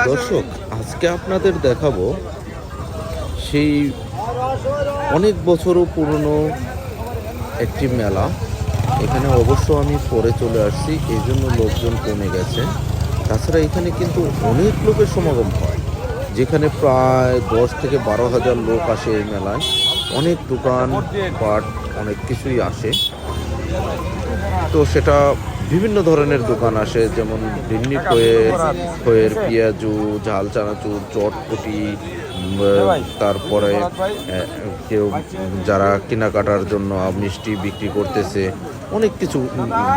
দর্শক, আজকে আপনাদের দেখাবো সেই অনেক বছরও পুরনো একটি মেলা। এখানে অবশ্য আমি পরে চলে আসছি, এই জন্য লোকজন কমে গেছে। তাছাড়া এখানে কিন্তু অনেক লোকের সমাগম হয়, যেখানে প্রায় 10 থেকে 12,000 লোক আসে এই মেলায়। অনেক দোকান পাট, অনেক কিছুই আসে। তো সেটা বিভিন্ন ধরনের দোকান আসে, যেমন ভিন্নি খয়ের পেঁয়াজু, ঝাল চানাচুর, চটপটি, তারপরে কেউ যারা কেনাকাটার জন্য মিষ্টি বিক্রি করতেছে, অনেক কিছু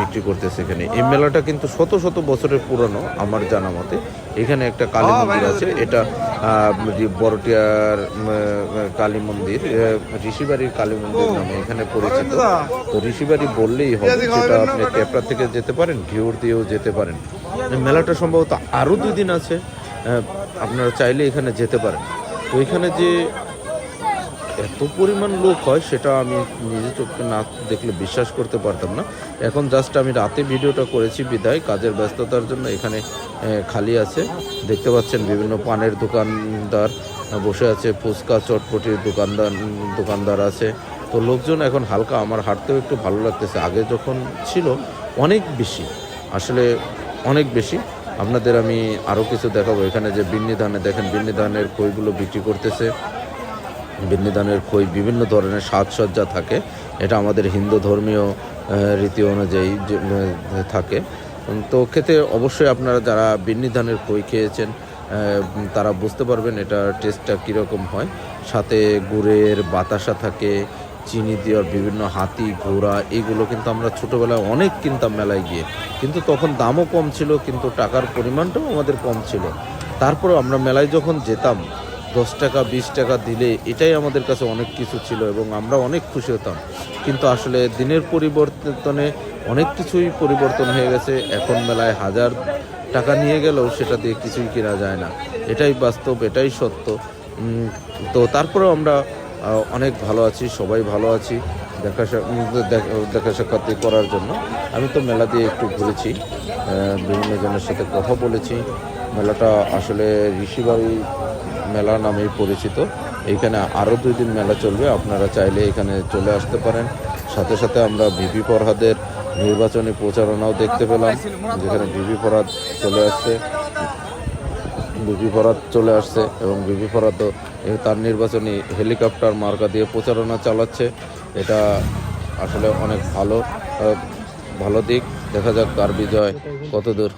বিক্রি করতেছে এখানে। এই মেলাটা কিন্তু শত শত বছরের পুরনো আমার জানা মতে। এখানে একটা কালী মন্দির আছে, এটা বড়টিয়ার কালী মন্দির, ঋষিবাড়ির কালী মন্দির নামে এখানে পরিচিত। তো ঋষিবাড়ি বললেই হবে, সেটা আপনি ক্যাপটা থেকে যেতে পারেন, ঘিউর দিয়েও যেতে পারেন। মেলাটা সম্ভবত আরও 2 দিন আছে, আপনারা চাইলে এখানে যেতে পারেন। তো এখানে যে এত পরিমাণ লোক হয় সেটা আমি নিজে চোখে না দেখলে বিশ্বাস করতে পারতাম না। এখন জাস্ট আমি রাতে ভিডিওটা করেছি বিদায়, কাজের ব্যস্ততার জন্য এখানে খালি আছে। দেখতে পাচ্ছেন বিভিন্ন পানের দোকানদার বসে আছে, ফুচকা চটপটির দোকানদার আছে। তো লোকজন এখন হালকা, আমার হাঁটতেও একটু ভালো লাগতেছে। আগে যখন ছিল অনেক বেশি, আসলে অনেক বেশি। আপনাদের আমি আরও কিছু দেখাবো। এখানে যে বিন্নি ধানে দেখেন, বিন্নি ধানের খইগুলো বিক্রি করতেছে। বিন্নি ধানের খই বিভিন্ন ধরনের সাজসজ্জা থাকে, এটা আমাদের হিন্দু ধর্মীয় রীতি অনুযায়ী থাকে। তো খেতে অবশ্যই আপনারা যারা বিন্নি ধানের খই খেয়েছেন তারা বুঝতে পারবেন এটা টেস্টটা কীরকম হয়। সাথে গুড়ের বাতাসা থাকে, চিনি দেওয়ার বিভিন্ন হাতি ঘোড়া, এইগুলো কিন্তু আমরা ছোটোবেলায় অনেক কিনতাম মেলায় গিয়ে। কিন্তু তখন দামও কম ছিল, কিন্তু টাকার পরিমাণটাও আমাদের কম ছিল। তারপরেও আমরা মেলায় যখন যেতাম 10 টাকা 20 টাকা দিলে এটাই আমাদের কাছে অনেক কিছু ছিল এবং আমরা অনেক খুশি হতাম। কিন্তু আসলে দিনের পরিবর্তনে অনেক কিছুই পরিবর্তন হয়ে গেছে। এখন মেলায় 1000 টাকা নিয়ে গেলেও সেটা দিয়ে কিছুই কেনা যায় না, এটাই বাস্তব, এটাই সত্য। তো তারপরেও আমরা অনেক ভালো আছি, সবাই ভালো আছি। দেখা সাক্ষাৎ করার জন্য আমি তো মেলা দিয়ে একটু ঘুরেছি, বিভিন্ন জনের সাথে কথা বলেছি। মেলাটা আসলে ঋষিবাড়ি মেলা নামেই পরিচিত। এইখানে আরও 2 দিন মেলা চলবে, আপনারা চাইলে এখানে চলে আসতে পারেন। সাথে সাথে আমরা ভিপি ফরহাদের নির্বাচনী প্রচারণাও দেখতে পেলাম, যেখানে ভিপি ফরহাদ চলে আসছে এবং ভিপি ফরহাদও তার নির্বাচনী হেলিকপ্টার মার্কা দিয়ে প্রচারণা চালাচ্ছে। এটা আসলে অনেক ভালো দিক। দেখা যাক কার বিজয় কত দূর।